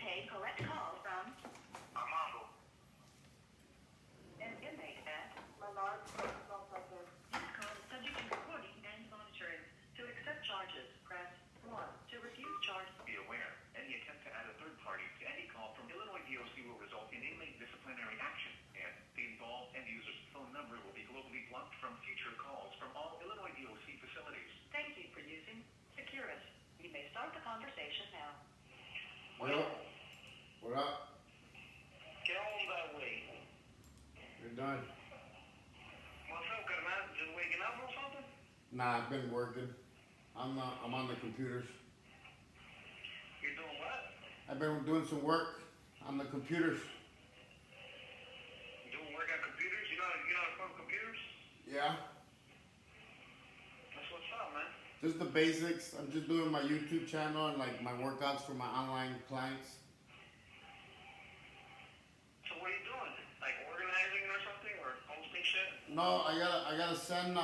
pay collect call from Armando. an inmate at Menard. This call is subject to recording and monitoring. To accept charges, press 1. To refuse charges, Be aware, any attempt to add a third party to any call from Illinois DOC will result in inmate disciplinary action, and the involved end user's phone number will be globally blocked from future calls from all Illinois DOC facilities. thank you for using Securus. You may start the conversation now. What up? What up? Get on that way. You're done. What's up, carnal? Just waking up or something? Nah, I've been working. I'm on the computers. You're doing what? I've been doing some work on the computers. You doing work on computers? You know how to program computers? Yeah, That's what's up, man. just the basics. I'm just doing my YouTube channel and like my workouts for my online clients. So what are you doing? Like organizing or something, or posting shit? No, I gotta send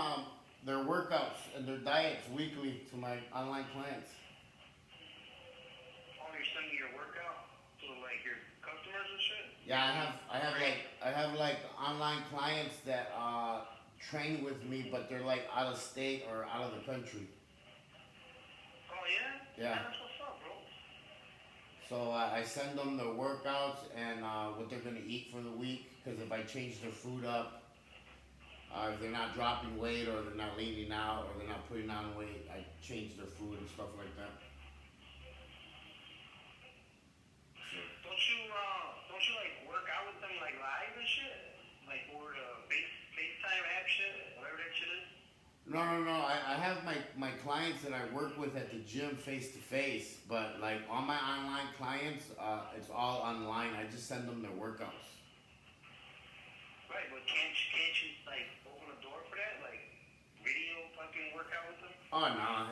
their workouts and their diets weekly to my online clients. Oh, you're sending your workout to like your customers and shit? Yeah, I have like online clients that train with me, but they're like out of state or out of the country. Oh yeah? Yeah. That's what's up, bro. So I send them the workouts and what they're gonna eat for the week. Because if I change their food up, if they're not dropping weight or they're not leaning out or they're not putting on weight, I change their food and stuff like that. Don't you like work out with them like live and shit? Like over the FaceTime app shit, whatever that shit is? No. I have my clients that I work with at the gym face to face, but like all my online clients, it's all online. I just send them their workouts. Right, but can't you like open a door for that? Like video fucking workout with them? Oh no,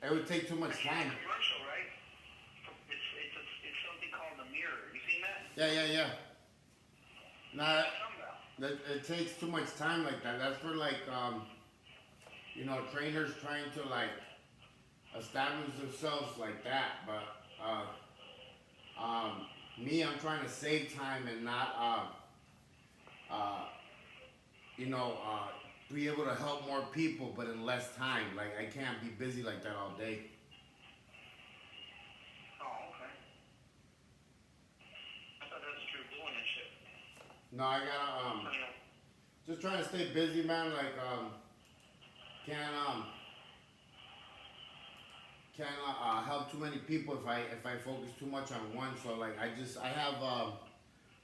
it would take too much time. Commercial, right? It's something called the mirror. You seen that? Yeah. Nah, Something about. it takes too much time like that. That's for like trainers trying to like establish themselves like that. But me, I'm trying to save time and not be able to help more people, but in less time. Like I can't be busy like that all day. Oh, okay. I thought that's what you were doing and shit. No, I gotta just trying to stay busy, man. Like can't help too many people if I focus too much on one. So like I have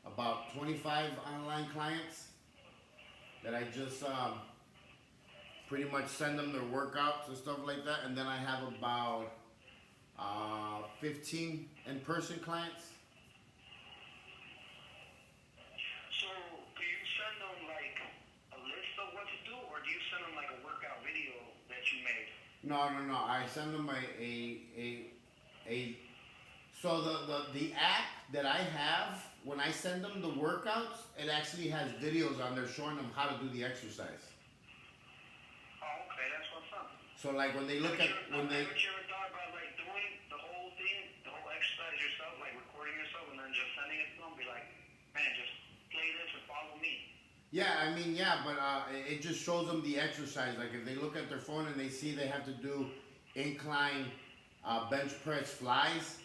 about 25 online clients that I just pretty much send them their workouts and stuff like that, and then I have about 15 in-person clients. So, do you send them like a list of what to do, or do you send them like a workout video that you made? No. I send them so the app that I have, when I send them the workouts, it actually has videos on there showing them how to do the exercise. Oh, okay, that's what's up. So like when they look at when they Haven't you ever thought about like doing the whole thing, the whole exercise yourself, like recording yourself and then just sending it to them? Be like, man, just play this and follow me. but it just shows them the exercise. Like if they look at their phone and they see they have to do incline bench press flies,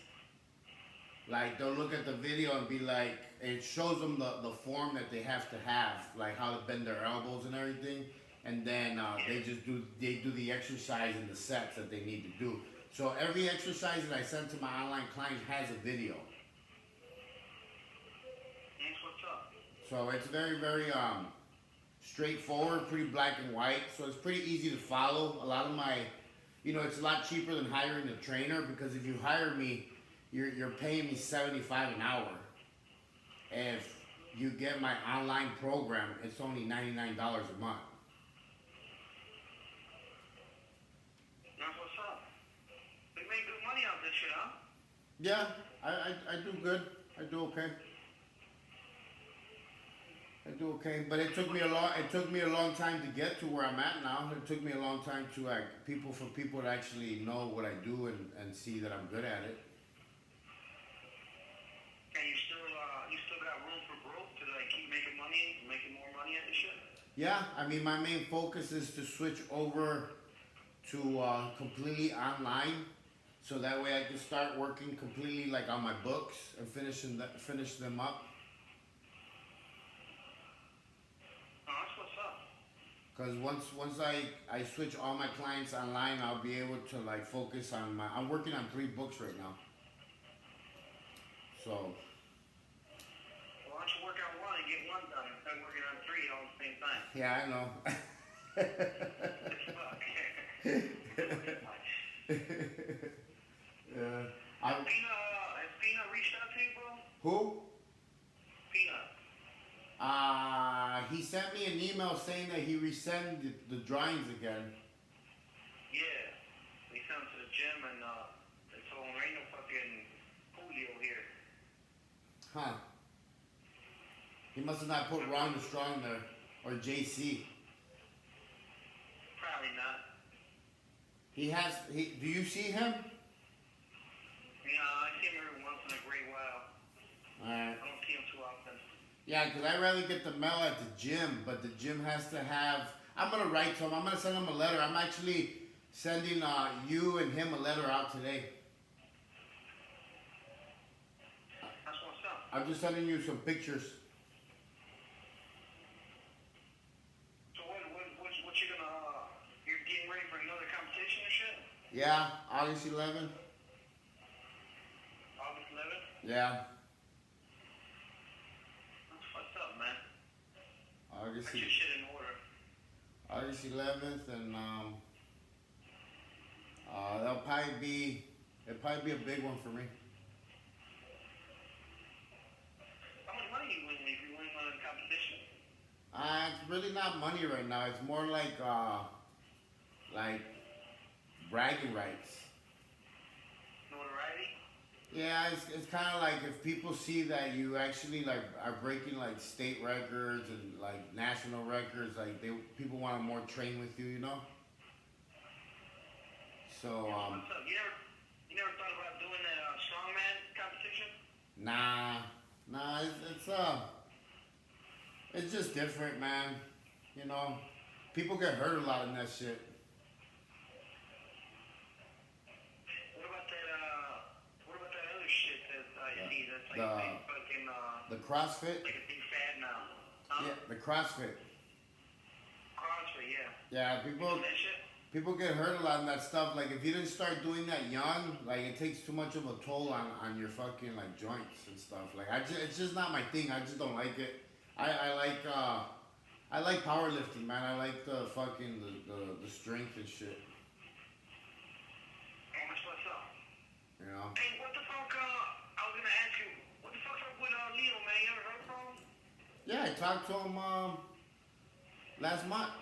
like they'll look at the video and be like, it shows them the form that they have to have, like how to bend their elbows and everything, and then they do the exercise and the sets that they need to do. So every exercise that I send to my online clients has a video. That's what's up. So it's very, very straightforward, pretty black and white. So it's pretty easy to follow. A lot of my, it's a lot cheaper than hiring a trainer, because if you hire me, you're paying me $75 an hour. If you get my online program, it's only $99 a month. That's what's up. They make good money out this shit, huh? Yeah, I do good. I do okay. But it took me a long time to get to where I'm at now. It took me a long time to people to actually know what I do and see that I'm good at it. money, making more money at this shit? Yeah, I mean, my main focus is to switch over to completely online, so that way I can start working completely like on my books and finish them up. Oh, that's what's up. Cause once I switch all my clients online, I'll be able to like focus on my. I'm working on 3 books right now. So. Well, why don't you work on one and get one done instead of working on 3 all at the same time? Yeah, I know. Yeah. Has Pina reached out to you, bro? Who? Pina. He sent me an email saying that he resent the drawings again. Yeah. He sent them to the gym and they told him ain't no fucking Julio here. Huh. He must have not put Ron the Strong there. Or JC. Probably not. Do you see him? Yeah, I see him every once in a great while. Alright. I don't see him too often. Yeah, because I'd rather get the mail at the gym, but the gym has to have. I'm going to write to him. I'm going to send him a letter. I'm actually sending you and him a letter out today. That's what's up. I'm just sending you some pictures. So what you gonna, you're getting ready for another competition and shit? Yeah, August 11th. August 11th? Yeah, That's fucked up, man. August Get your shit in order. August 11th, and it'll probably be a big one for me. How much money you win if you win one of the competition? It's really not money right now. It's more like bragging rights. Notoriety? Yeah, it's kind of like if people see that you actually like are breaking like state records and like national records, like people want to more train with you, you know. So What's up? You never thought about doing that strongman competition? nah, it's just different, man. You know, people get hurt a lot in that shit. What about that other shit that I see that's like The- big fucking The CrossFit, like a big fad now? Huh? yeah, the CrossFit. CrossFit, yeah. Yeah, You people doing that shit? people get hurt a lot in that stuff. Like if you didn't start doing that young, like it takes too much of a toll on your fucking like joints and stuff. Like it's just not my thing. I just don't like it. I like powerlifting, man. I like the fucking the strength and shit. How much what's up? You know. Hey, what the fuck? I was gonna ask you, what the fuck's up with Leo, man? You ever heard from him? Yeah, I talked to him last month.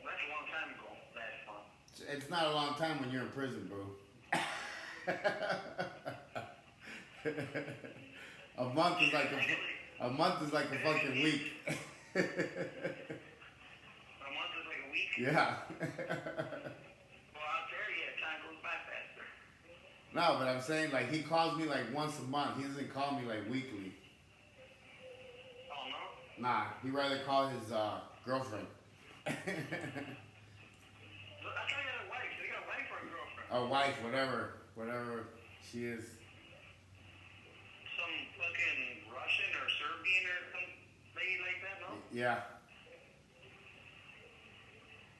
Well, that's a long time ago. Last month. It's not a long time when you're in prison, bro. A month is like a fucking week. A month is like a week. Yeah. Well, out there, yeah, time goes by faster. No, but I'm saying like he calls me like once a month. He doesn't call me like weekly. Oh no. Nah, he rather call his girlfriend. Look, I thought you had a wife. You got a wife or a girlfriend? Or wife, whatever she is. Some fucking Russian or Serbian or some lady like that, no? Yeah.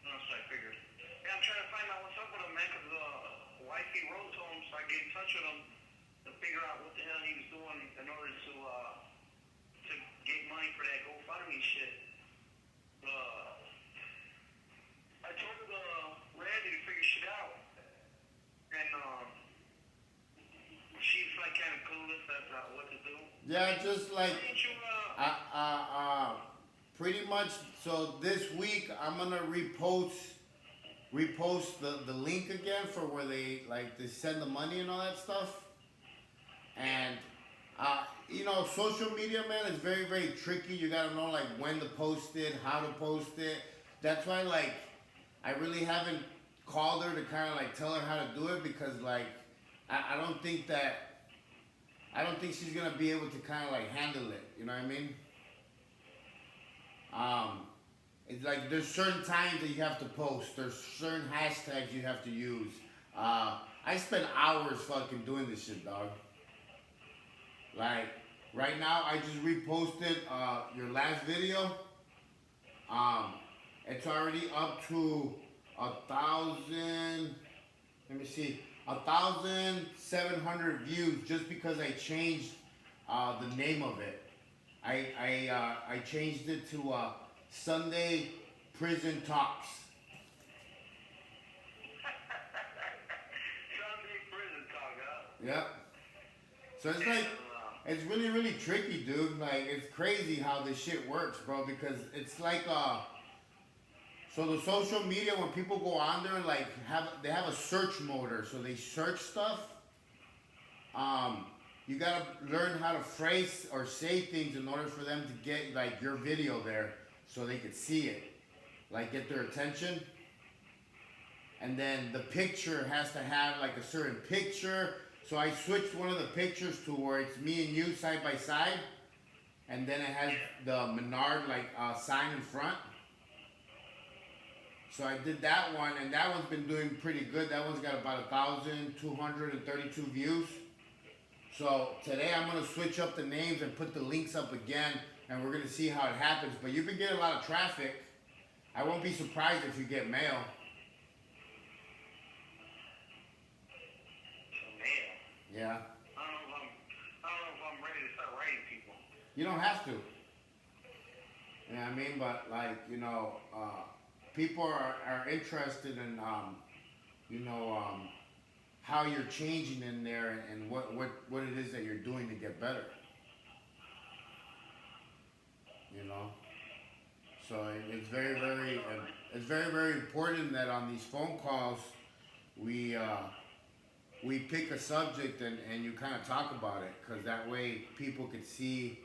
No, so I figured. Yeah, I'm trying to find out what's up with him, man, because wifey wrote to him, so I get in touch with him to figure out what the hell he was doing in order to get money for that GoFundMe shit. I told Randy to figure shit out, and she's like kind of clueless as to what to do. Yeah, just like Didn't you, pretty much. So this week I'm gonna repost the link again for where they send the money and all that stuff. And you know, social media, man, is very, very tricky. You gotta know like when to post it, how to post it. That's why like I really haven't called her to kind of like tell her how to do it, because like I don't think that I don't think she's gonna be able to kind of like handle it. You know what I mean? It's like there's certain times that you have to post. There's certain hashtags you have to use. I spend hours fucking doing this shit, dog. Like right now, I just reposted your last video. It's already up to 1,000. Let me see, 1,700 views just because I changed the name of it. I changed it to Sunday Prison Talks. Sunday prison talk, huh? Yep. So it's like, it's really, really tricky, dude. Like, it's crazy how this shit works, bro, because it's like, so the social media, when people go on there, like, they have a search motor, so they search stuff. You gotta learn how to phrase or say things in order for them to get, like, your video there, so they could see it, like, get their attention. And then the picture has to have, like, a certain picture. So I switched one of the pictures to where it's me and you side by side, and then it has the Menard like sign in front. So I did that one, and that one's been doing pretty good. That one's got about 1,232 views. So today I'm gonna switch up the names and put the links up again, and we're gonna see how it happens. But you've been getting a lot of traffic. I won't be surprised if you get mail. Yeah. I don't know if I'm ready to start writing people. You don't have to. You know what I mean? But like, you know, people are interested in, how you're changing in there and what it is that you're doing to get better. You know? So it's very, very important that on these phone calls, we pick a subject and you kind of talk about it, because that way people could see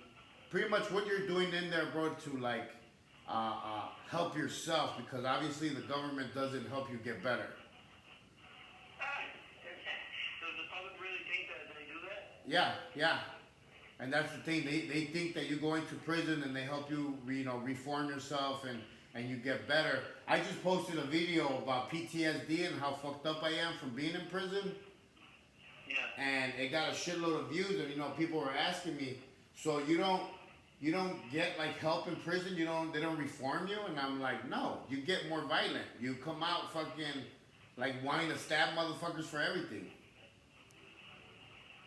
pretty much what you're doing in there, bro, to like help yourself, because obviously the government doesn't help you get better. Does the public really think that they do that? Yeah. And that's the thing. They think that you go into prison and they help you, reform yourself and you get better. I just posted a video about PTSD and how fucked up I am from being in prison. Yeah. And it got a shitload of views, and people were asking me, so you don't get like help in prison? They don't reform you? And I'm like, no, you get more violent. You come out fucking like wanting to stab motherfuckers for everything.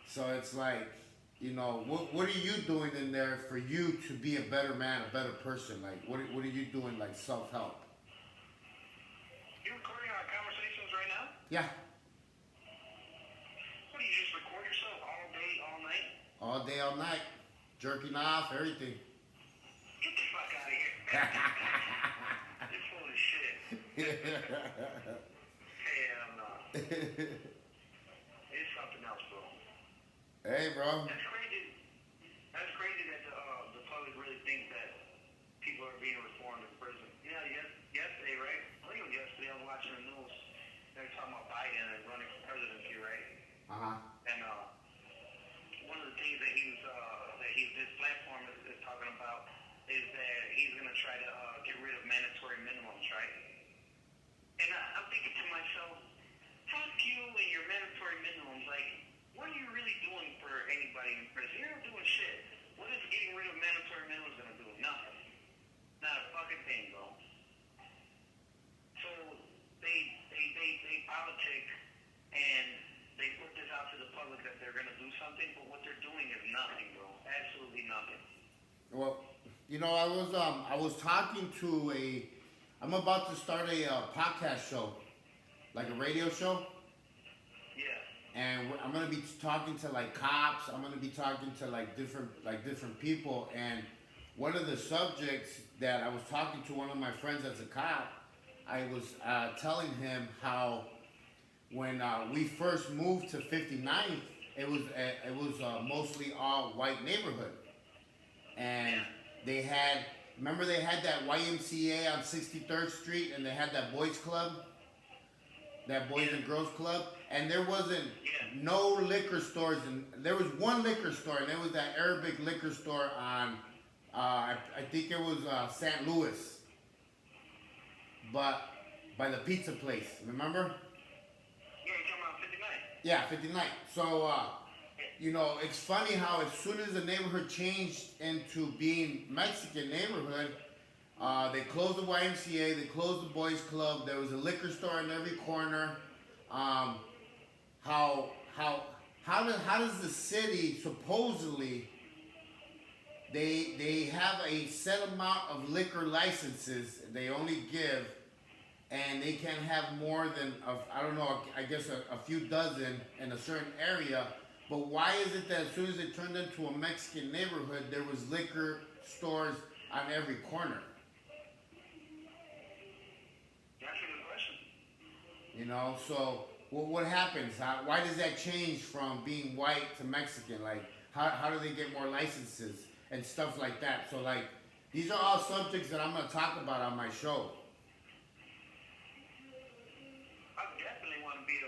So it's like, what are you doing in there for you to be a better man, a better person? Like, what are you doing, like self-help? You recording our conversations right now? Yeah. What do you just record yourself all day, all night? All day, all night. Jerking off, everything. Get the fuck out of here. You're full of shit. Hell no. It's something else, bro. Hey, bro. That's crazy. That's crazy that the public really thinks that people are being reformed in prison. Yeah, yesterday, right? I think it was yesterday. I was watching the news. They were talking about Biden and running for presidency, right? And one of the things that his platform is talking about is that he's going to try to get rid of mandatory minimums, right? And I'm thinking to myself, fuck you and your mandatory minimums. Like, what are you really doing for anybody in prison? You're not doing shit. What is getting rid of mandatory minimums going to do? Nothing. Not a fucking thing, bro. So they politic and they put this out to the public that they're going to do something, but what they're doing is nothing, bro. Absolutely nothing. Well, I was talking to I'm about to start a podcast show, like a radio show. Yeah. And I'm gonna be talking to like cops. I'm gonna be talking to like different people. And one of the subjects that I was talking to one of my friends that's a cop, I was telling him how when we first moved to 59th, it was mostly all white neighborhood, and they had that YMCA on 63rd Street, and they had that boys club. that Boys and Girls Club, and there wasn't Yeah. no liquor stores, and there was one liquor store, and it was that Arabic liquor store on, I think it was St. Louis, but by the pizza place, remember? Yeah, you're talking about 59. Yeah, 59. So, you know, it's funny how as soon as the neighborhood changed into being Mexican neighborhood, they closed the YMCA, they closed the Boys Club. There was a liquor store in every corner. How does the city supposedly they have a set amount of liquor licenses they only give, and they can't have more than I don't know, I guess a few dozen in a certain area. But why is it that as soon as it turned into a Mexican neighborhood, there was liquor stores on every corner? That's a good question. You know, so what happens? Why does that change from being white to Mexican? Like, how do they get more licenses and stuff like that? So, like, these are all subjects that I'm going to talk about on my show. I definitely want to be a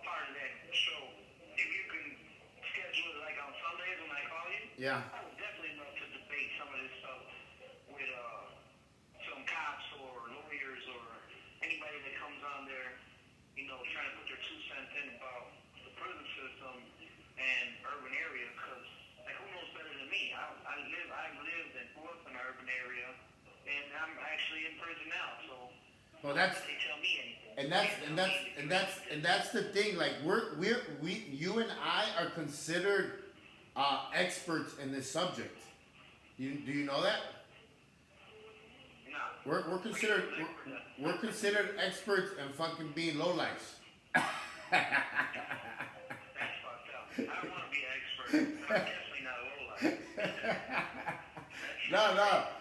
part of that show. If you can schedule it like on Sundays when I call you, Yeah. I would definitely love to debate some of this stuff with some cops or lawyers or anybody that comes on there, you know, trying to put their 2 cents in about the prison system and urban area. Because like, who knows better than me? I've lived and grew up in an urban area, and I'm actually in prison now. So Well, that's they tell me anything. and that's the thing. Like, you and I are considered experts in this subject. Do you know that? No. We're considered experts in fucking being lowlifes. That's fucked up. I don't want to be an expert. I'm definitely not a lowlife. No,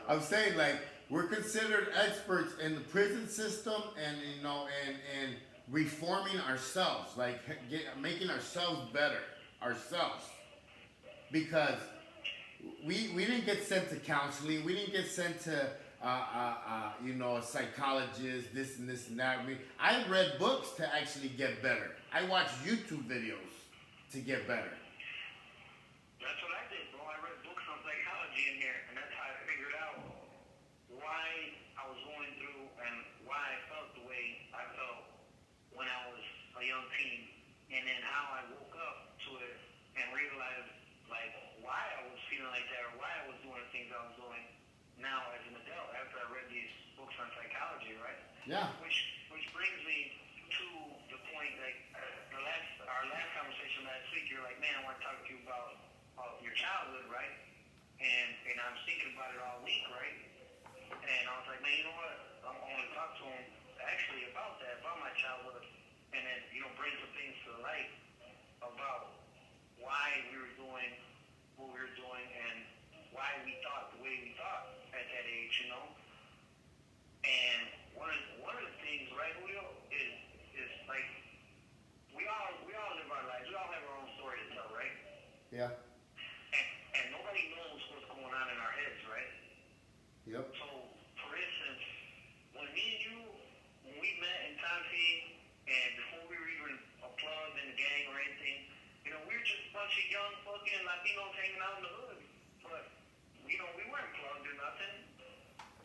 I'm saying, like, we're considered experts in the prison system, and you know, and reforming ourselves, like making ourselves better ourselves, because we didn't get sent to counseling, we didn't get sent to you know, a psychologist, this and that. I read books to actually get better. I watched YouTube videos to get better. That's what I did, bro. I read books on psychology in here, and that's how I figured out why I was going through and why I felt the way I felt when I was a young teen, and then how I woke up to it and realized, like, why I was feeling like that or why I was doing the things I was doing now as an adult after I read these books on psychology, right? Yeah. Which brings me to the point, like, our last conversation last week, you're like, man, I want to talk to you about your childhood, right? And I was thinking about it all week, right? And I was like, man, you know what? I want to talk to him actually about that, about my childhood, and then, you know, bring some things to light about why we were doing what we were doing and why we thought the way we thought at that age, you know? And one of the things, right, Julio, is like, we all live our lives. We all have our own story to tell, right? Yeah. And nobody knows what's going on in our heads, right? Yep. So, for instance, when me and you, when we met in Taxi, and before we were even plugged in the gang or anything, you know, we were just a bunch of young fucking Latinos hanging out in the hood. But, you know, we weren't plugged or nothing.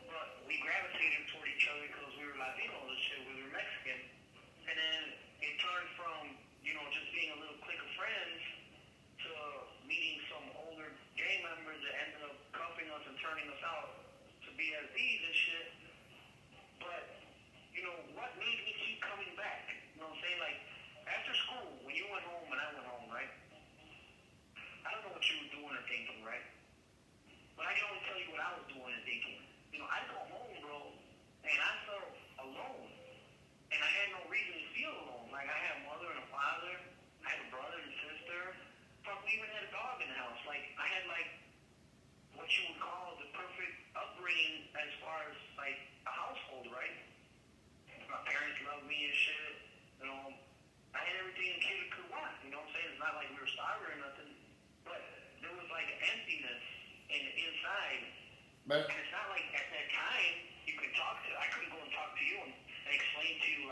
But we gravitated toward each other because we were Latinos and shit, we were Mexican. And then it turned from, you know, just being a little clique of friends to meeting some older gang members that ended up cuffing us and turning us out to BSDs and shit. But, you know, what made me keep coming back? You know what I'm saying? Like, after school, when you went home and I went home, right? I don't know what you were doing or thinking, right? But I can only tell you what I was doing and thinking. You know, I'd go home, bro, and I felt alone. And I had no reason to feel alone. Like, I had a mother and a father. I had a brother and sister. Fuck, we even had a dog in the house. Like, I had, like, what you would call the perfect upbringing as far as, like, a household, right? My parents loved me and shit. You know, I had everything a kid could want. You know what I'm saying? It's not like we were starving or nothing. But there was, like, an emptiness inside. But And it's not like at that time you could talk to, I couldn't go and talk to you and explain to you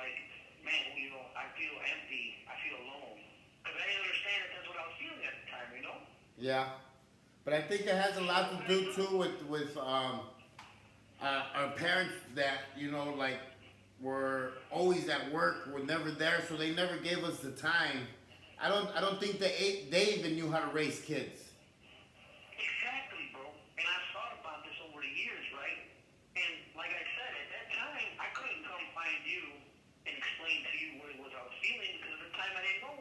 Yeah, but I think it has a lot to do too with our parents that like were always at work, were never there, so they never gave us the time. I don't think they even knew how to raise kids. Exactly, bro. And I thought about this over the years, right? And like I said, at that time, I couldn't come find you and explain to you what it was I was feeling because at the time I didn't know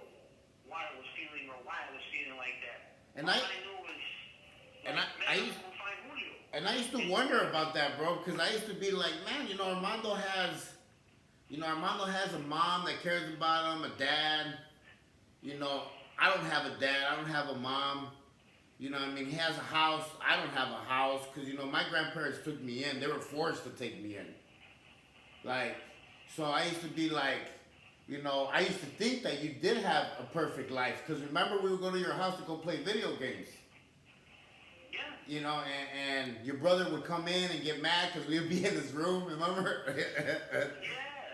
why I was feeling or why I was feeling like that. And All I I knew was, and like, I man, used I'm gonna find Julio. and I used to wonder about that, bro, because I used to be like, man, Armando has a mom that cares about him, a dad. I don't have a dad. I don't have a mom. What I mean? He has a house. I don't have a house because, my grandparents took me in. They were forced to take me in. Like, so I used to be like, I used to think that you did have a perfect life because remember we would go to your house to go play video games. Yeah. And your brother would come in and get mad because we would be in his room, remember?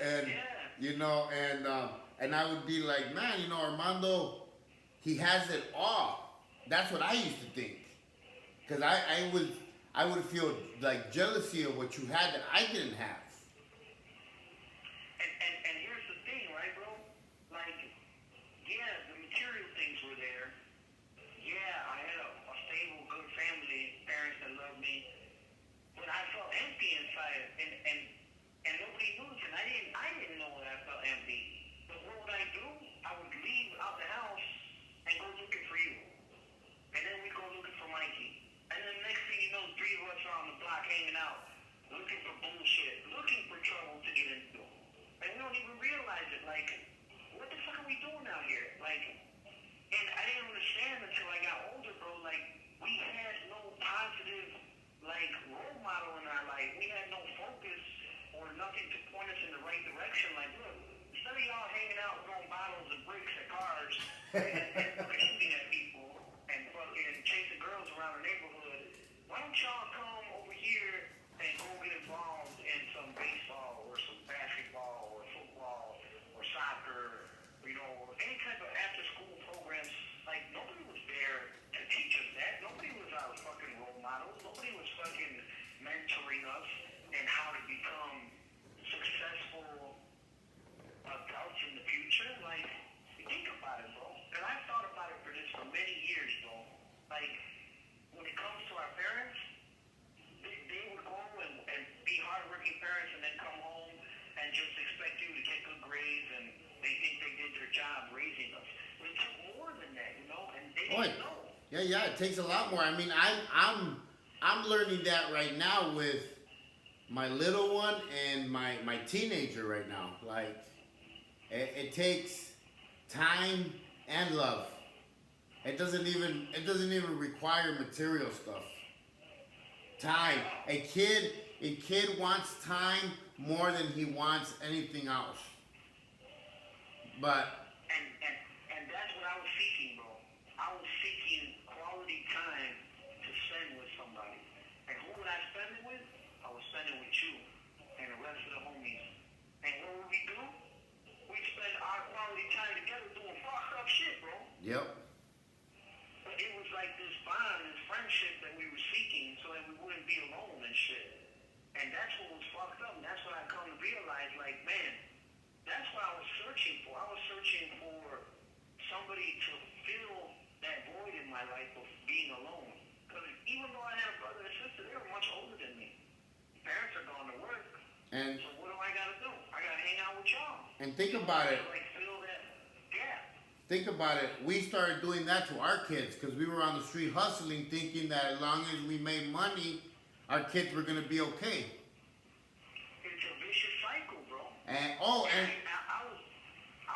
and, and I would be like, man, Armando, he has it all. That's what I used to think. Because I would feel like jealousy of what you had that I didn't have. And here's the thing, right, bro? Like, yeah, the material things were there. Yeah, I had a stable, good family, parents that loved me. But I felt empty inside, and nobody knew it. And I didn't know that I felt empty. But what would I do? I would leave out the house and go looking for you. And then we go looking for Mikey. And then next thing you know, three of us are on the block hanging out, looking for bullshit, looking for trouble to get into. And we don't even realize it. Like, what the fuck are we doing out here? Like, and I didn't understand until I got older, bro. Like, we had no positive, like, role model in our life. We had no focus or nothing to point us in the right direction. Like, look, instead of y'all hanging out throwing bottles and bricks at cars and fucking shooting at people and fucking chasing girls around the neighborhood, why don't y'all come over here and go get involved in some baseball or some basketball or football or soccer, or any type of after-school programs? Like, nobody was there to teach us that. Nobody was our fucking role models. Nobody was fucking mentoring us in how to become successful adults in the future. Like, think about it, bro. And I thought about it for many years, bro. Like, when it comes to our parents, they would go and be hardworking parents and then come home and just expect you to get good grades and they think they did their job raising us. But it took more than that, and they didn't know. Yeah, it takes a lot more. I mean, I'm learning that right now with my little one and my teenager right now. Like, it takes time and love. It doesn't even require material stuff. Time. A kid wants time more than he wants anything else. But and that's what I was seeking, bro. I was seeking quality time to spend with somebody. And who would I spend it with? I was spending with you and the rest of the homies. And what would we do? We'd spend our quality time together doing fucked up shit, bro. Yep. But it was like this bond, this friendship that we were seeking so that we wouldn't be alone and shit. And that's what was fucked up. And that's what I come to realize, like, man, that's what I was searching for. I was searching for somebody to fill that void in my life of being alone. Because even though I had a brother and sister, they were much older than me. Parents are gone to work. And so what do I gotta do? I gotta hang out with y'all. And think about it. Like, fill that gap. Think about it. We started doing that to our kids because we were on the street hustling, thinking that as long as we made money, our kids were gonna be okay. It's a vicious cycle, bro. And I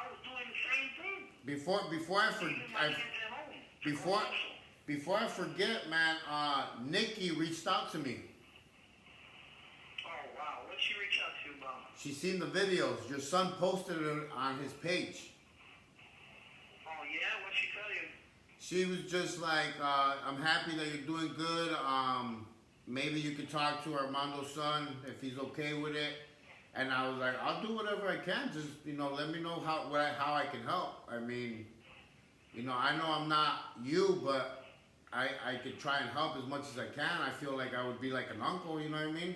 was doing the same thing. Before I forget, man, Nikki reached out to me. Oh wow, what'd she reach out to you about? She seen the videos. Your son posted it on his page. Oh yeah, what'd she tell you? She was just like, I'm happy that you're doing good. Maybe you could talk to Armando's son if he's okay with it. And I was like, I'll do whatever I can. Just, let me know how I can help. I mean, I know I'm not you, but, I could try and help as much as I can. I feel like I would be like an uncle, you know what I mean?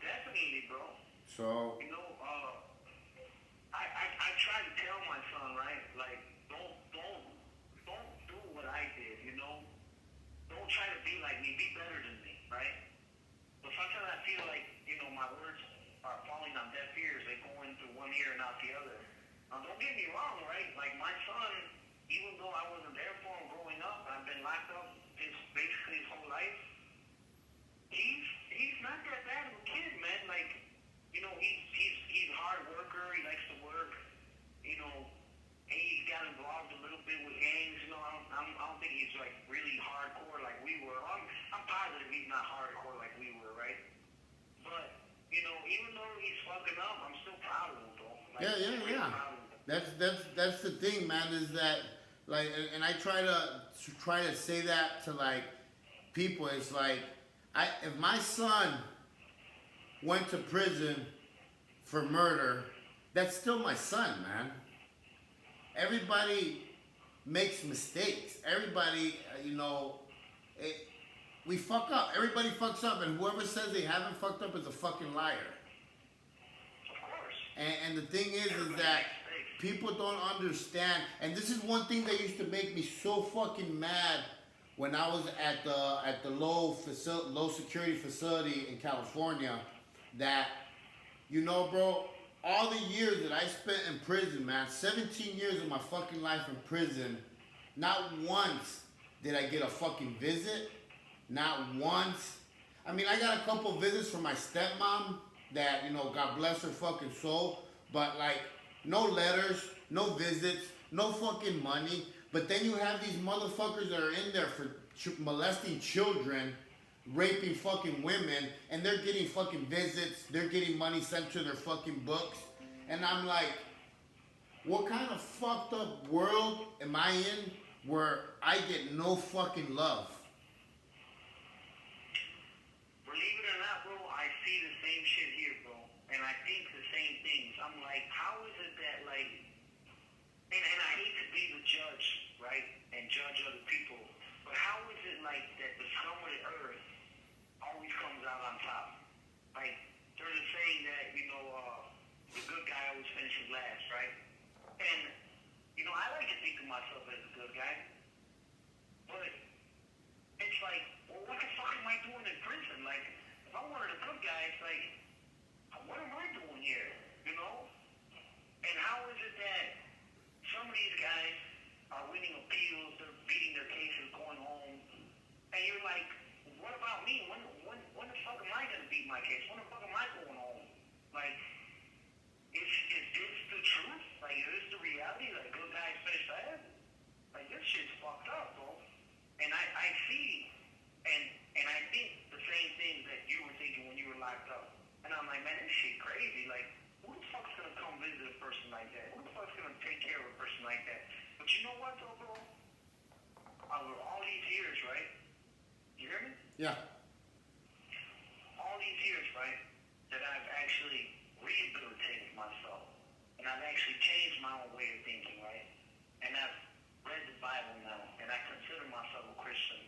Definitely, bro. So, You know, I try to tell my son, right? Like, don't do what I did, you know? Don't try to be like me. Be better than me, right? But sometimes I feel like, you know, my words are falling on deaf ears. They go in through one ear and out the other. Don't get me wrong, right? Like, my son, even though I wasn't there for him growing up, I've been locked up basically his whole life. He's not that bad of a kid, man. Like, you know, he's a hard worker. He likes to work. You know, he got involved a little bit with gangs. You know, I don't think he's like really hardcore like we were. I'm positive he's not hardcore like we were, right? But you know, even though he's fucking up, I'm still proud of him, though. Like, yeah. That's the thing, man, is that like, and I try to say that to like people. It's like, if my son went to prison for murder, that's still my son, man. Everybody makes mistakes. Everybody, you know, we fuck up. Everybody fucks up, and whoever says they haven't fucked up is a fucking liar. Of course. And the thing is that people don't understand, and this is one thing that used to make me so fucking mad when I was at the low security facility in California, that, you know, bro, all the years that I spent in prison, man, 17 years of my fucking life in prison, not once did I get a fucking visit. Not once. I mean, I got a couple visits from my stepmom that, you know, God bless her fucking soul, but like, no letters, no visits, no fucking money. But then you have these motherfuckers that are in there for molesting children, raping fucking women, and they're getting fucking visits, they're getting money sent to their fucking books. And I'm like, what kind of fucked up world am I in where I get no fucking love? Believe it or not, bro, I see the same shit here, bro. And I think the same things. I'm like, how is it that, like, and I hate to be the judge, right, and judge other people, but how is it like that the scum of the earth always comes out on top? Like, there's a saying that, you know, the good guy always finishes last, right? And, you know, I like to think of myself as a good guy, but it's like, well, what the fuck am I doing in prison? Like, if I'm one of the good guys, like, what am I doing here, you know? And how is it that some of these guys are winning appeals, they're beating their cases, going home, and you're like, what about me? When the fuck am I gonna beat my case? When the fuck am I going home? Like, is this the truth? Like, is this the reality? Like, good guys finish last? Like, this shit's fucked up, bro. And I see, and I think the same things that you were thinking when you were locked up. And I'm like, man, this shit crazy. Like, who the fuck's gonna come visit a person like that? Who the fuck's gonna take care of a person like that? But you know what, though, bro? Over all these years, right? You hear me? Yeah. All these years, right, that I've actually rehabilitated myself. And I've actually changed my own way of thinking, right? And I've read the Bible now, and I consider myself a Christian.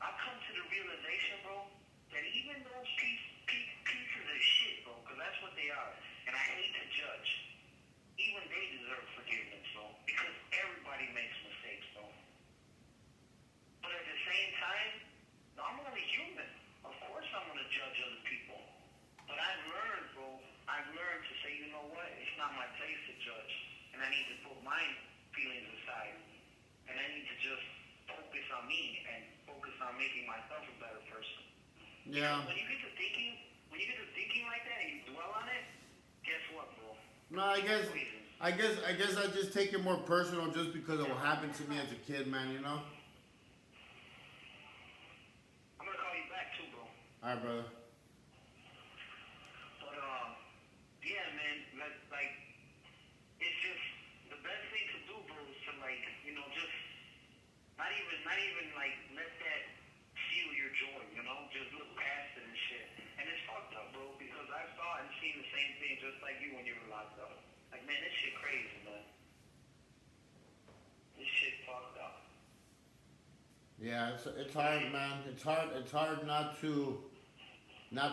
I've come to the realization, bro, that even those pieces of shit, bro, because that's what they are, and I hate to judge, even they deserve forgiveness, bro, because everybody makes mistakes, bro. But at the same time, I'm only human. Of course I'm going to judge other people. But I've learned, bro, to say, you know what, it's not my place to judge, and I need to put my feelings aside, and I need to just focus on me and focus on making myself a better person. Yeah. When you get to thinking like that and you dwell on it, guess what, bro? No, I guess I just take it more personal just because of what happened to me as a kid, man, you know? I'm gonna call you back too, bro. Alright, brother. But yeah, man, like it's just the best thing to do, bro, is to, like, you know, just not even like let that steal your joy, you know? Just look past it and shit. And it's fucked up, bro, because I saw and seen the same thing just like you when you were locked up. Like, man, this shit crazy, man. This shit fucked up. Yeah, it's hard, man. It's hard not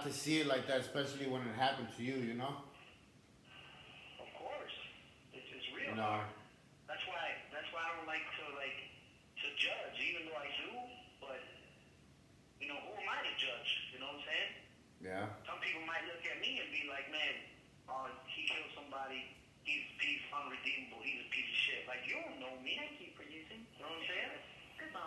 to see it like that, especially when it happened to you. You know. Of course, it's real You know. hard. That's why I don't like to judge, even though I do. But who am I to judge? You know what I'm saying? Yeah. Some people might look at me and be like, man, he killed somebody. He's unredeemable. He's a piece of shit. Like, you don't know me. Thank you for using. You know what I'm saying? Goodbye.